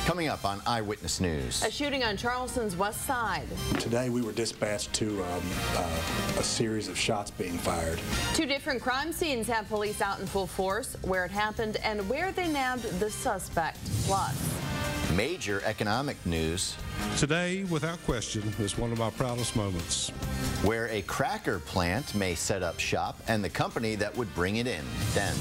Coming up on Eyewitness News. A shooting on Charleston's west side. Today we were dispatched to a series of shots being fired. Two different crime scenes have police out in full force, where it happened and where they nabbed the suspect. Plus, major economic news. Today, without question, is one of my proudest moments. Where a cracker plant may set up shop and the company that would bring it in. Then,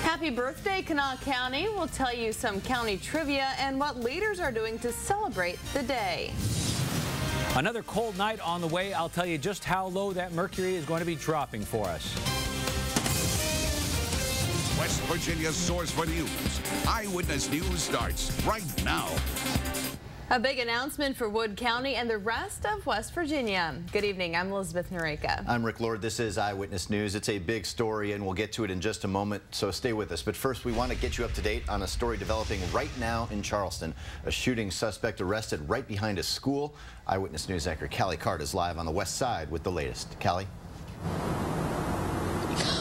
happy birthday, Kanawha County. We'll tell you some county trivia and what leaders are doing to celebrate the day. Another cold night on the way. I'll tell you just how low that mercury is going to be dropping for us. West Virginia's source for news. Eyewitness News starts right now. A big announcement for Wood County and the rest of West Virginia. Good evening. I'm Elizabeth Nareka. I'm Rick Lord. This is Eyewitness News. It's a big story, and we'll get to it in just a moment, so stay with us. But first, we want to get you up to date on a story developing right now in Charleston. A shooting suspect arrested right behind a school. Eyewitness News anchor Callie Card is live on the west side with the latest. Callie?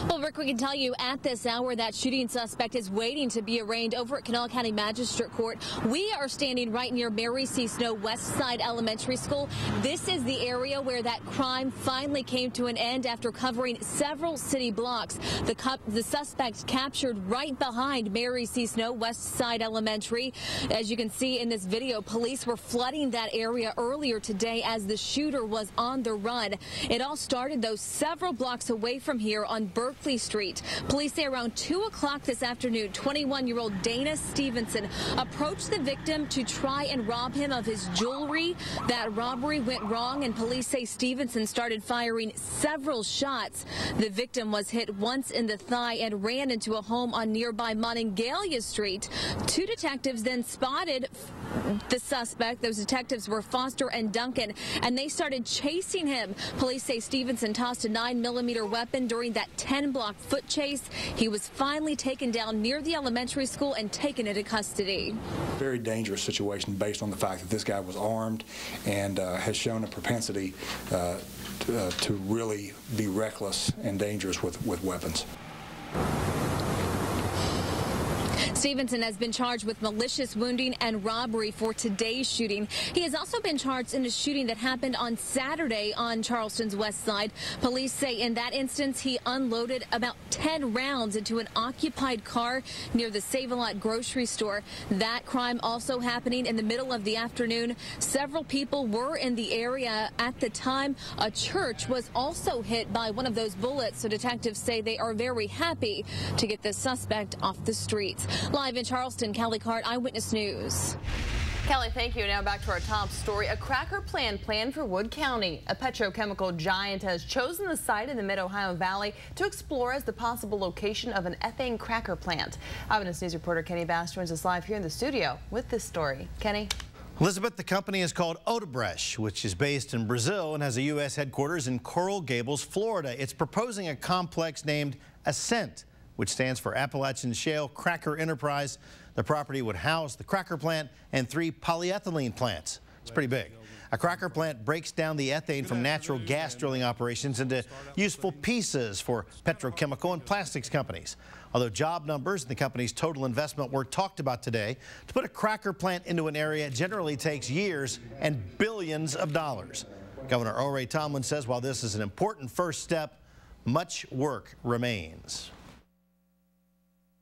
Well, Rick, we can tell you at this hour that shooting suspect is waiting to be arraigned over at Kanawha County Magistrate Court. We are standing right near Mary C. Snow West Side Elementary School. This is the area where that crime finally came to an end after covering several city blocks. The suspect captured right behind Mary C. Snow West Side Elementary. As you can see in this video, police were flooding that area earlier today as the shooter was on the run. It all started, though, several blocks away from here on Berkeley Street. Police say around 2 o'clock this afternoon, 21-year-old Dana Stevenson approached the victim to try and rob him of his jewelry. That robbery went wrong, and police say Stevenson started firing several shots. The victim was hit once in the thigh and ran into a home on nearby Monongalia Street. Two detectives then spotted the suspect. Those detectives were Foster and Duncan, and they started chasing him. Police say Stevenson tossed a 9mm weapon during that 10-block foot chase. He was finally taken down near the elementary school and taken into custody. Very dangerous situation based on the fact that this guy was armed and has shown a propensity to really be reckless and dangerous with weapons. Stevenson has been charged with malicious wounding and robbery for today's shooting. He has also been charged in a shooting that happened on Saturday on Charleston's west side. Police say in that instance he unloaded about 10 rounds into an occupied car near the Save-A-Lot grocery store. That crime also happening in the middle of the afternoon. Several people were in the area at the time. A church was also hit by one of those bullets, so detectives say they are very happy to get the suspect off the streets. Live in Charleston, Callie Card, Eyewitness News. Kelly, thank you. Now back to our top story. A cracker plant planned for Wood County. A petrochemical giant has chosen the site in the Mid-Ohio Valley to explore as the possible location of an ethane cracker plant. Eyewitness News reporter Kenny Bass joins us live here in the studio with this story. Kenny? Elizabeth, the company is called Odebrecht, which is based in Brazil and has a U.S. headquarters in Coral Gables, Florida. It's proposing a complex named Ascent, which stands for Appalachian Shale Cracker Enterprise. The property would house the cracker plant and 3 polyethylene plants. It's pretty big. A cracker plant breaks down the ethane from natural gas drilling operations into useful pieces for petrochemical and plastics companies. Although job numbers and the company's total investment were talked about today, to put a cracker plant into an area generally takes years and billions of dollars. Governor Earl Ray Tomblin says while this is an important first step, much work remains.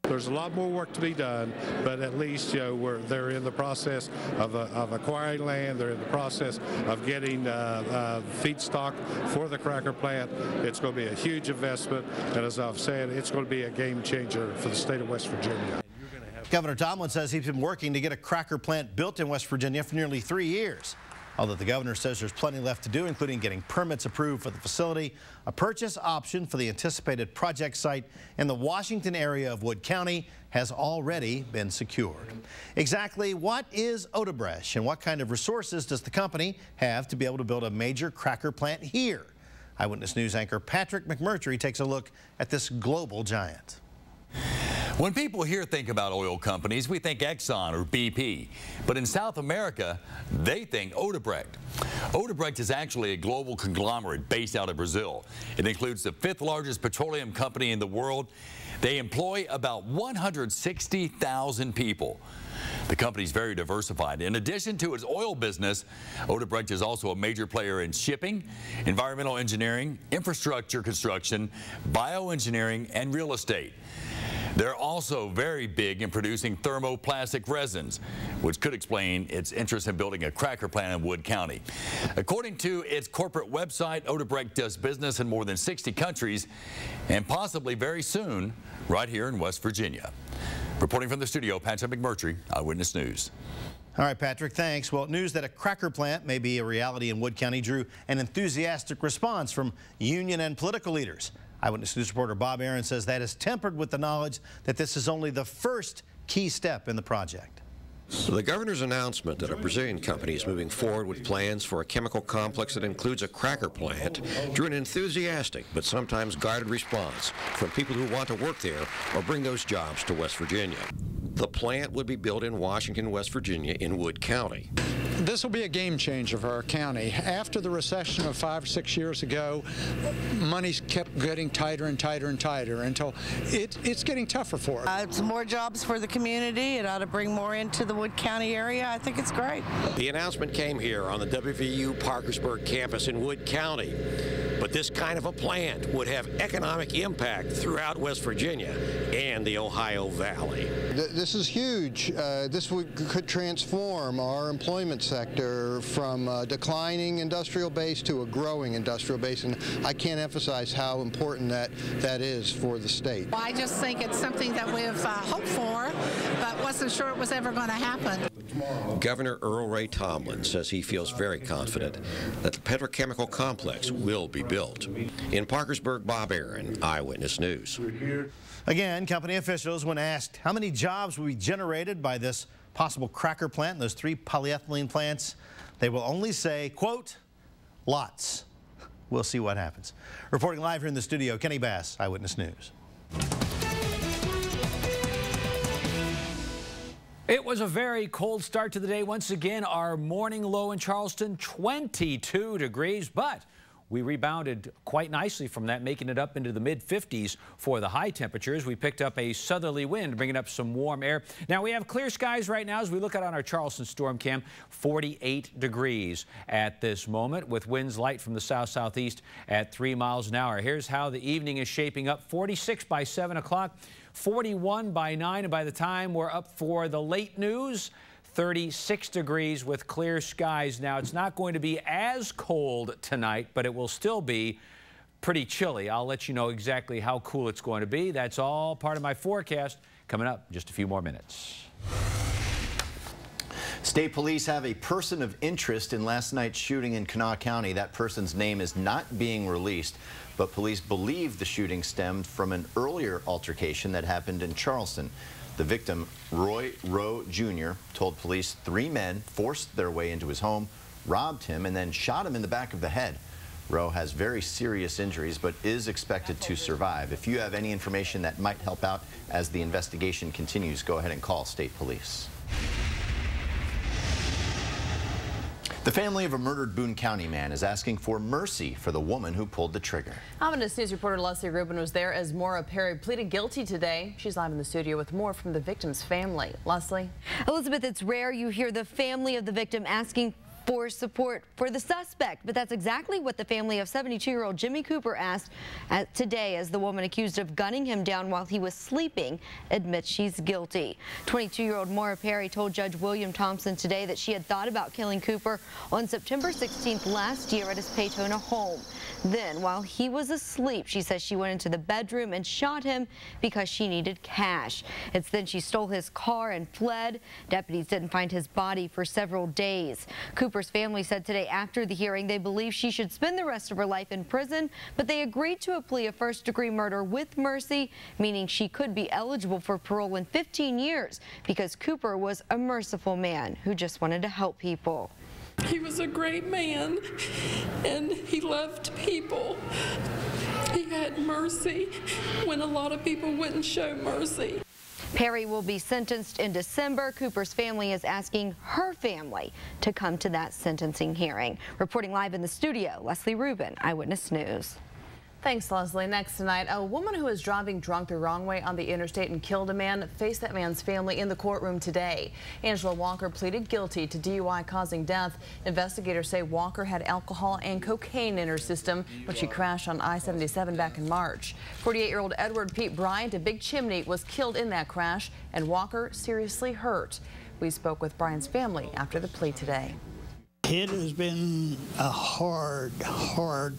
There's a lot more work to be done, but at least they're in the process of acquiring land. They're in the process of getting feedstock for the cracker plant. It's going to be a huge investment, and as I've said, it's going to be a game changer for the state of West Virginia. Governor Tomblin says he's been working to get a cracker plant built in West Virginia for nearly 3 years. Although the governor says there's plenty left to do, including getting permits approved for the facility, a purchase option for the anticipated project site in the Washington area of Wood County has already been secured. Exactly what is Odebrecht and what kind of resources does the company have to be able to build a major cracker plant here? Eyewitness News anchor Patrick McMurtry takes a look at this global giant. When people here think about oil companies, we think Exxon or BP. But in South America, they think Odebrecht. Odebrecht is actually a global conglomerate based out of Brazil. It includes the 5th largest petroleum company in the world. They employ about 160,000 people. The company's very diversified. In addition to its oil business, Odebrecht is also a major player in shipping, environmental engineering, infrastructure construction, bioengineering, and real estate. They're also very big in producing thermoplastic resins, which could explain its interest in building a cracker plant in Wood County. According to its corporate website, Odebrecht does business in more than 60 countries and possibly very soon right here in West Virginia. Reporting from the studio, Patrick McMurtry, Eyewitness News. All right, Patrick, thanks. Well, news that a cracker plant may be a reality in Wood County drew an enthusiastic response from union and political leaders. Eyewitness News reporter Bob Aaron says that is tempered with the knowledge that this is only the first key step in the project. The governor's announcement that a Brazilian company is moving forward with plans for a chemical complex that includes a cracker plant drew an enthusiastic but sometimes guarded response from people who want to work there or bring those jobs to West Virginia. The plant would be built in Washington, West Virginia, in Wood County. This will be a game changer for our county. After the recession of 5 or 6 years ago, money kept getting tighter and tighter and tighter until it's getting tougher for us. It's more jobs for the community. It ought to bring more into the Wood County area. I think it's great. The announcement came here on the WVU Parkersburg campus in Wood County. But this kind of a plant would have economic impact throughout West Virginia and the Ohio Valley. This is huge. This could transform our employment sector from a declining industrial base to a growing industrial base, and I can't emphasize how important that is for the state. Well, I just think it's something that we've hoped for, but wasn't sure it was ever going to happen. Governor Earl Ray Tomblin says he feels very confident that the petrochemical complex will be built. In Parkersburg, Bob Aaron, Eyewitness News. Again, company officials, when asked how many jobs will be generated by this possible cracker plant and those 3 polyethylene plants, they will only say, quote, lots. We'll see what happens. Reporting live here in the studio, Kenny Bass, Eyewitness News. It was a very cold start to the day. Once again, our morning low in Charleston, 22 degrees, but we rebounded quite nicely from that, making it up into the mid-50s for the high temperatures. We picked up a southerly wind, bringing up some warm air. Now, we have clear skies right now as we look out on our Charleston storm cam, 48 degrees at this moment, with winds light from the south-southeast at 3 miles an hour. Here's how the evening is shaping up. 46 by 7 o'clock, 41 by 9, and by the time we're up for the late news, 36 degrees with clear skies. Now, it's not going to be as cold tonight, but it will still be pretty chilly. I'll let you know exactly how cool it's going to be. That's all part of my forecast coming up in just a few more minutes. State police have a person of interest in last night's shooting in Kanawha County. That person's name is not being released, but police believe the shooting stemmed from an earlier altercation that happened in Charleston. The victim, Roy Rowe Jr., told police 3 men forced their way into his home, robbed him, and then shot him in the back of the head. Rowe has very serious injuries, but is expected to survive. If you have any information that might help out as the investigation continues, go ahead and call state police. The family of a murdered Boone County man is asking for mercy for the woman who pulled the trigger. Eyewitness News reporter Leslie Rubin was there as Maura Perry pleaded guilty today. She's live in the studio with more from the victim's family. Leslie? Elizabeth, it's rare you hear the family of the victim asking for support for the suspect, but that's exactly what the family of 72-year-old Jimmy Cooper asked today as the woman accused of gunning him down while he was sleeping admits she's guilty. 22-year-old Maura Perry told Judge William Thompson today that she had thought about killing Cooper on September 16th last year at his Paytona home. Then, while he was asleep, she says she went into the bedroom and shot him because she needed cash. It's then she stole his car and fled. Deputies didn't find his body for several days. Cooper's family said today after the hearing they believe she should spend the rest of her life in prison, but they agreed to a plea of first-degree murder with mercy, meaning she could be eligible for parole in 15 years because Cooper was a merciful man who just wanted to help people. He was a great man, and he loved people. He had mercy when a lot of people wouldn't show mercy. Perry will be sentenced in December. Cooper's family is asking her family to come to that sentencing hearing. Reporting live in the studio, Leslie Rubin, Eyewitness News. Thanks, Leslie. Next tonight, a woman who was driving drunk the wrong way on the interstate and killed a man faced that man's family in the courtroom today. Angela Walker pleaded guilty to DUI causing death. Investigators say Walker had alcohol and cocaine in her system when she crashed on I-77 back in March. 48-year-old Edward Pete Bryant, a Big Chimney, was killed in that crash, and Walker seriously hurt. We spoke with Bryant's family after the plea today. It has been a hard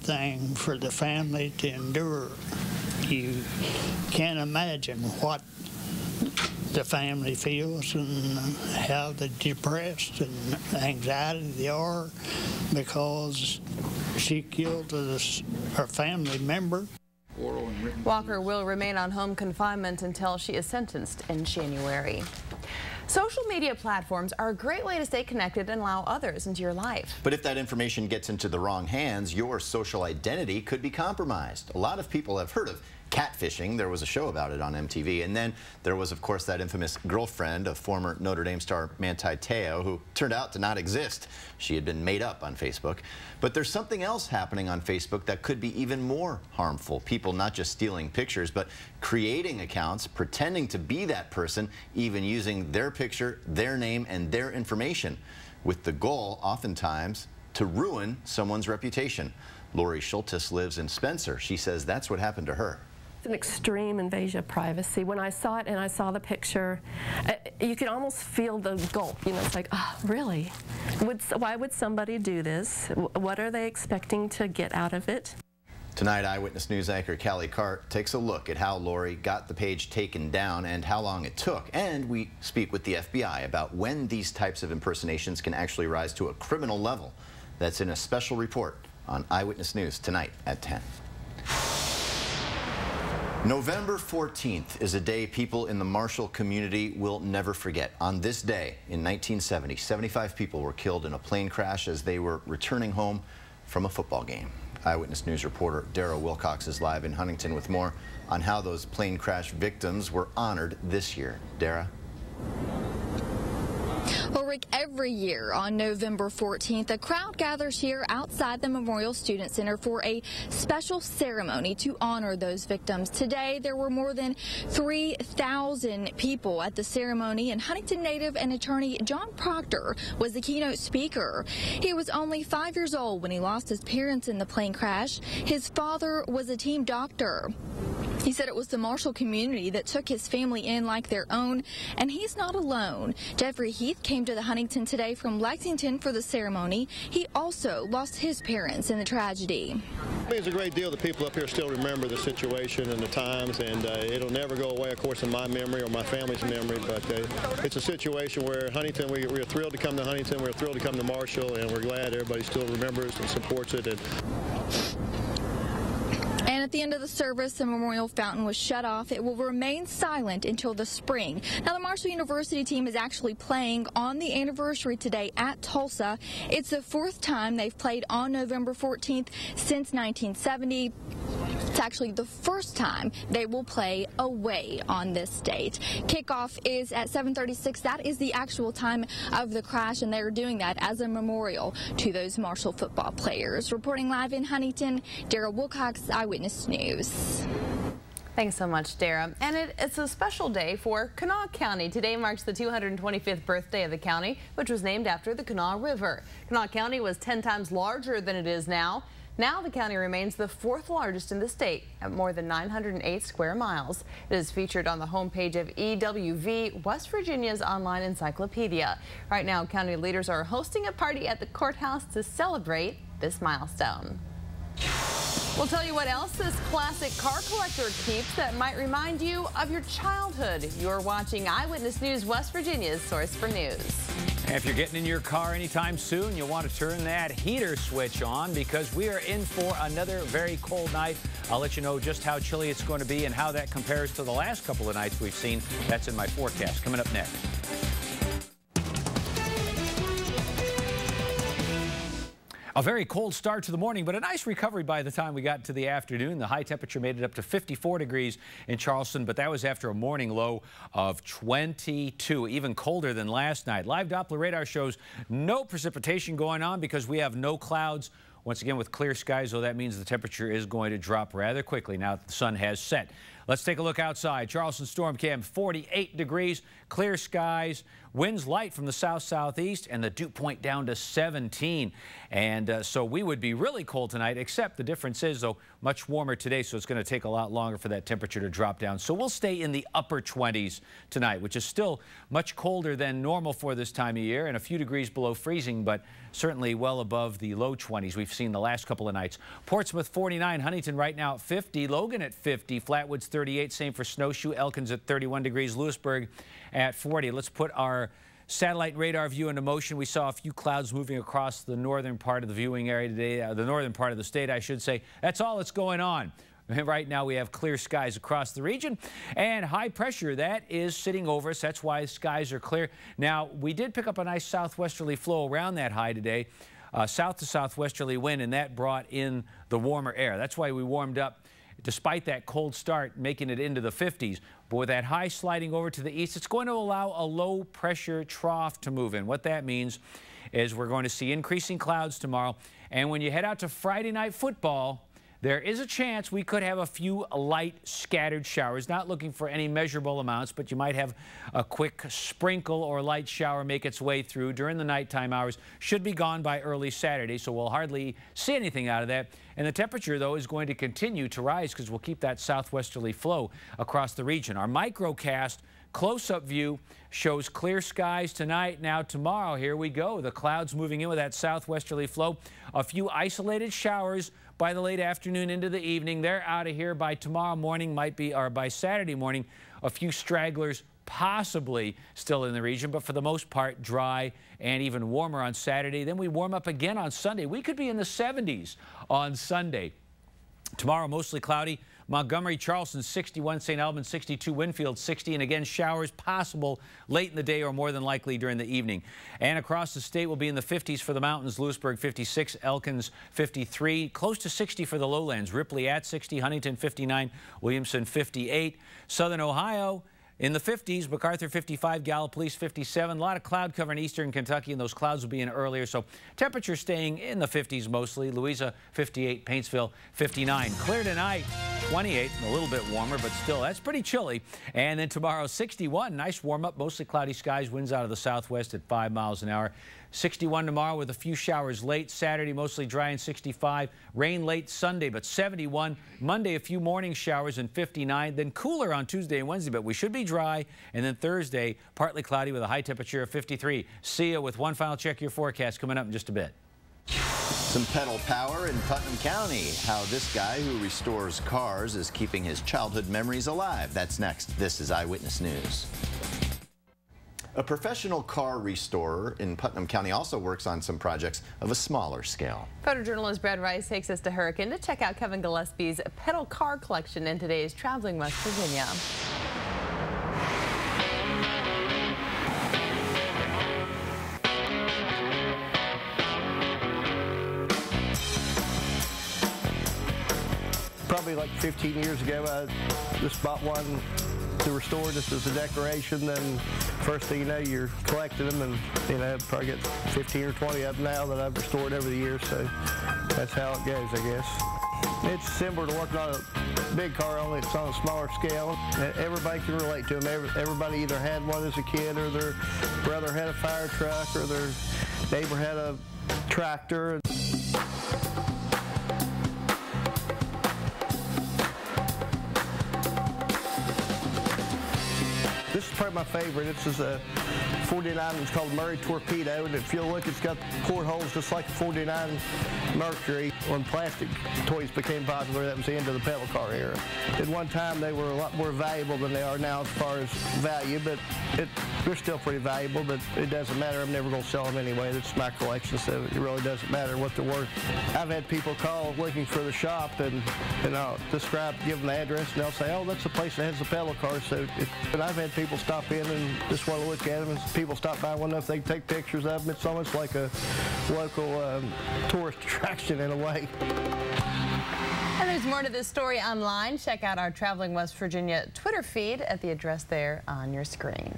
thing for the family to endure. You can't imagine what the family feels and how depressed and anxiety they are because she killed her family member. Walker will remain on home confinement until she is sentenced in January. Social media platforms are a great way to stay connected and allow others into your life. But if that information gets into the wrong hands, your social identity could be compromised. A lot of people have heard of catfishing. There was a show about it on MTV. And then there was, of course, that infamous girlfriend of former Notre Dame star Manti Te'o, who turned out to not exist. She had been made up on Facebook. But there's something else happening on Facebook that could be even more harmful. People not just stealing pictures, but creating accounts, pretending to be that person, even using their picture, their name, and their information, with the goal, oftentimes, to ruin someone's reputation. Lori Schultes lives in Spencer. She says that's what happened to her. It's an extreme invasion of privacy. When I saw it and I saw the picture, you could almost feel the gulp. You know, it's like, oh, really? Why would somebody do this? What are they expecting to get out of it? Tonight, Eyewitness News anchor Callie Cart takes a look at how Lori got the page taken down and how long it took. And we speak with the FBI about when these types of impersonations can actually rise to a criminal level. That's in a special report on Eyewitness News tonight at 10. November 14th is a day people in the Marshall community will never forget. On this day in 1970, 75 people were killed in a plane crash as they were returning home from a football game. Eyewitness News reporter Dara Wilcox is live in Huntington with more on how those plane crash victims were honored this year. Dara? Well, Rick, every year on November 14th, a crowd gathers here outside the Memorial Student Center for a special ceremony to honor those victims. Today, there were more than 3,000 people at the ceremony, and Huntington native and attorney John Proctor was the keynote speaker. He was only 5 years old when he lost his parents in the plane crash. His father was a team doctor. He said it was the Marshall community that took his family in like their own, and he's not alone. Jeffrey Heath came to the Huntington today from Lexington for the ceremony. He also lost his parents in the tragedy. It means a great deal that people up here still remember the situation and the times, and it'll never go away, of course, in my memory or my family's memory, but it's a situation where Huntington, we're thrilled to come to Huntington, we're thrilled to come to Marshall, and we're glad everybody still remembers and supports it. And at the end of the service, the memorial fountain was shut off. It will remain silent until the spring. Now, the Marshall University team is actually playing on the anniversary today at Tulsa. It's the 4th time they've played on November 14th since 1970. It's actually the first time they will play away on this date. Kickoff is at 7:36. That is the actual time of the crash, and they're doing that as a memorial to those Marshall football players. Reporting live in Huntington, Dara Wilcox, Eyewitness News. Thanks so much, Dara. And it's a special day for Kanawha County. Today marks the 225th birthday of the county, which was named after the Kanawha River. Kanawha County was 10 times larger than it is now. Now the county remains the 4th largest in the state at more than 908 square miles. It is featured on the homepage of EWV, West Virginia's online encyclopedia. Right now, county leaders are hosting a party at the courthouse to celebrate this milestone. We'll tell you what else this classic car collector keeps that might remind you of your childhood. You're watching Eyewitness News, West Virginia's source for news. If you're getting in your car anytime soon, you'll want to turn that heater switch on because we are in for another very cold night. I'll let you know just how chilly it's going to be and how that compares to the last couple of nights we've seen. That's in my forecast. Coming up next. A very cold start to the morning, but a nice recovery by the time we got to the afternoon. The high temperature made it up to 54 degrees in Charleston, but that was after a morning low of 22, even colder than last night. Live Doppler radar shows no precipitation going on because we have no clouds. Once again, with clear skies, though, that means the temperature is going to drop rather quickly now that the sun has set. Let's take a look outside. Charleston storm cam, 48 degrees, clear skies, winds light from the south-southeast, and the dew point down to 17. And so we would be really cold tonight, except the difference is, though, much warmer today, so it's going to take a lot longer for that temperature to drop down. So we'll stay in the upper 20s tonight, which is still much colder than normal for this time of year and a few degrees below freezing, but certainly well above the low 20s we've seen the last couple of nights. Portsmouth 49, Huntington right now at 50, Logan at 50, Flatwoods 38, same for Snowshoe, Elkins at 31 degrees, Lewisburg at 40. Let's put our satellite radar view into motion. We saw a few clouds moving across the northern part of the viewing area today, the northern part of the state, I should say. That's all that's going on. Right now we have clear skies across the region and high pressure that is sitting over us. That's why skies are clear. Now, we did pick up a nice southwesterly flow around that high today, south to southwesterly wind, and that brought in the warmer air. That's why we warmed up despite that cold start, making it into the 50s. But with that high sliding over to the east, it's going to allow a low pressure trough to move in. What that means is we're going to see increasing clouds tomorrow. And when you head out to Friday night football, there is a chance we could have a few light scattered showers. Not looking for any measurable amounts, but you might have a quick sprinkle or light shower make its way through during the nighttime hours. Should be gone by early Saturday, so we'll hardly see anything out of that. And the temperature, though, is going to continue to rise because we'll keep that southwesterly flow across the region. Our microcast close-up view shows clear skies tonight. Now tomorrow, here we go. The clouds moving in with that southwesterly flow. A few isolated showers by the late afternoon into the evening. They're out of here by tomorrow morning, or by Saturday morning. A few stragglers possibly still in the region, but for the most part dry and even warmer on Saturday. Then we warm up again on Sunday. We could be in the 70s on Sunday. Tomorrow mostly cloudy. Montgomery, Charleston 61, St. Albans 62, Winfield 60, and again showers possible late in the day or more than likely during the evening. And across the state will be in the 50s for the mountains. Lewisburg 56, Elkins 53, close to 60 for the lowlands. Ripley at 60, Huntington 59, Williamson 58. Southern Ohio in the 50s, MacArthur 55, Gallipolis 57. A lot of cloud cover in eastern Kentucky, and those clouds will be in earlier. So temperature staying in the 50s mostly. Louisa 58, Paintsville 59. Clear tonight, 28, a little bit warmer, but still, that's pretty chilly. And then tomorrow, 61, nice warm up, mostly cloudy skies, winds out of the southwest at 5 miles an hour. 61 tomorrow with a few showers late. Saturday, mostly dry and 65. Rain late Sunday, but 71. Monday, a few morning showers and 59. Then cooler on Tuesday and Wednesday, but we should be dry. And then Thursday, partly cloudy with a high temperature of 53. See you with one final check of your forecast coming up in just a bit. Some pedal power in Putnam County. How this guy who restores cars is keeping his childhood memories alive. That's next. This is Eyewitness News. A professional car restorer in Putnam County also works on some projects of a smaller scale. Photojournalist Brad Rice takes us to Hurricane to check out Kevin Gillespie's pedal car collection in today's Traveling West Virginia. Probably like 15 years ago, I just bought one to restore just as a decoration. Then first thing you know, you're collecting them, and you know, probably get 15 or 20 of them now that I've restored over the years. So that's how it goes, I guess. It's similar to working on a big car, only it's on a smaller scale. Everybody can relate to them. Everybody either had one as a kid, or their brother had a fire truck, or their neighbor had a tractor. This is probably my favorite. This is a 49. It's called Murray Torpedo, and if you'll look, it's got portholes just like a 49 Mercury. When plastic toys became popular, that was the end of the pedal car era. At one time, they were a lot more valuable than they are now as far as value, but they're still pretty valuable, but it doesn't matter. I'm never going to sell them anyway. That's my collection, so it really doesn't matter what they're worth. I've had people call looking for the shop, and I'll give them the address, and they'll say, oh, that's the place that has the pedal cars. So and I've had people stop in and just want to look at them, and people stop by, want to know if they can take pictures of them. It's almost like a local tourist attraction in a way. And there's more to this story online. Check out our Traveling West Virginia Twitter feed at the address there on your screen.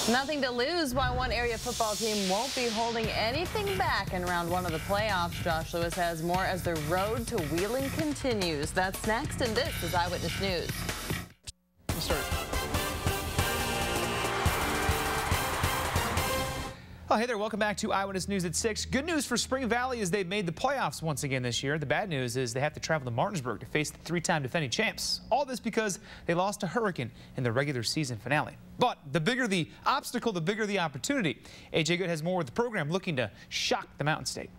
Nothing to lose why one area football team won't be holding anything back in round 1 of the playoffs. Josh Lewis has more as the road to Wheeling continues. That's next, and this is Eyewitness News. Let's start. Oh, hey there, welcome back to Eyewitness News at 6. Good news for Spring Valley is they've made the playoffs once again this year. The bad news is they have to travel to Martinsburg to face the 3-time defending champs. All this because they lost to Hurricane in the regular season finale. But the bigger the obstacle, the bigger the opportunity. AJ Good has more with the program looking to shock the Mountain State.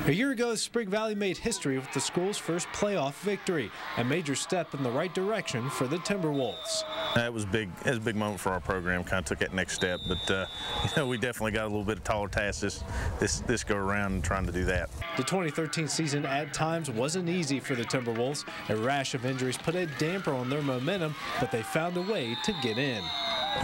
A year ago, Spring Valley made history with the school's first playoff victory, a major step in the right direction for the Timberwolves. It was big. It was a big moment for our program. Kind of took that next step, but we definitely got a little bit of taller task this go around and trying to do that. The 2013 season at times wasn't easy for the Timberwolves. A rash of injuries put a damper on their momentum, but they found a way to get in.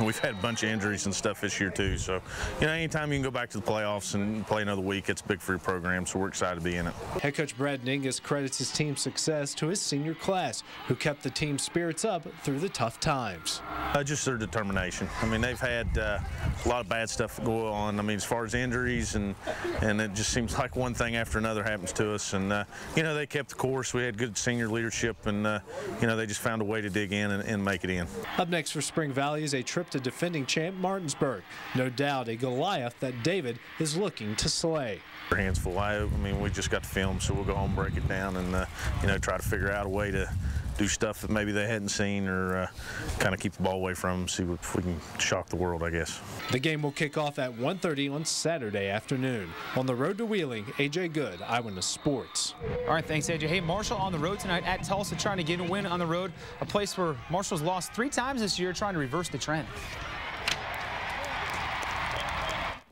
We've had a bunch of injuries and stuff this year too, so anytime you can go back to the playoffs and play another week, it's big for your program, so we're excited to be in it. Head coach Brad Ningus credits his team's success to his senior class, who kept the team's spirits up through the tough times. Just their determination. I mean, they've had a lot of bad stuff go on. I mean, as far as injuries, and it just seems like one thing after another happens to us. And they kept the course. We had good senior leadership, and they just found a way to dig in and make it in. Up next for Spring Valley is a trip to defending champ Martinsburg. No doubt a Goliath that David is looking to slay. Our hands full. I mean, we just got the film, so we'll go home, break it down, and try to figure out a way to do stuff that maybe they hadn't seen, or kind of keep the ball away from them, see if we can shock the world, I guess. The game will kick off at 1:30 on Saturday afternoon. On the road to Wheeling, AJ Good, Eyewitness Sports. All right, thanks, AJ. Hey, Marshall on the road tonight at Tulsa, trying to get a win on the road, a place where Marshall's lost 3 times this year, trying to reverse the trend.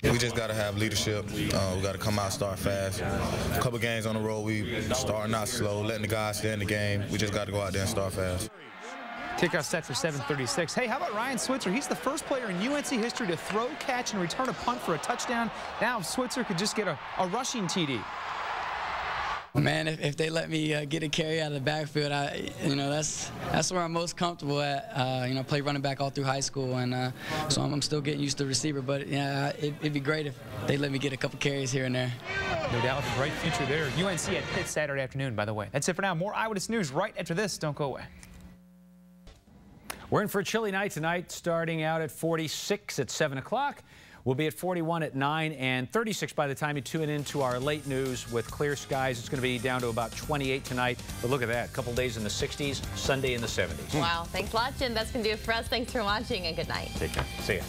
We just got to have leadership. We got to come out, start fast. A couple games on the road, we starting out slow, letting the guys stay in the game. We just got to go out there and start fast. Kickoff set for 7:36. Hey, how about Ryan Switzer? He's the first player in UNC history to throw, catch, and return a punt for a touchdown. Now, if Switzer could just get a rushing TD. Man, if they let me get a carry out of the backfield, that's where I'm most comfortable at. Played running back all through high school, and so I'm still getting used to the receiver. But yeah, it'd be great if they let me get a couple carries here and there. No doubt, a bright future there. UNC at Pitt Saturday afternoon, by the way. That's it for now. More Eyewitness News right after this. Don't go away. We're in for a chilly night tonight, starting out at 46 at 7 o'clock. We'll be at 41 at 9 and 36 by the time you tune into our late news with clear skies. It's going to be down to about 28 tonight. But look at that, a couple days in the 60s, Sunday in the 70s. Wow, thanks a lot, Jim. That's going to do it for us. Thanks for watching and good night. Take care. See ya.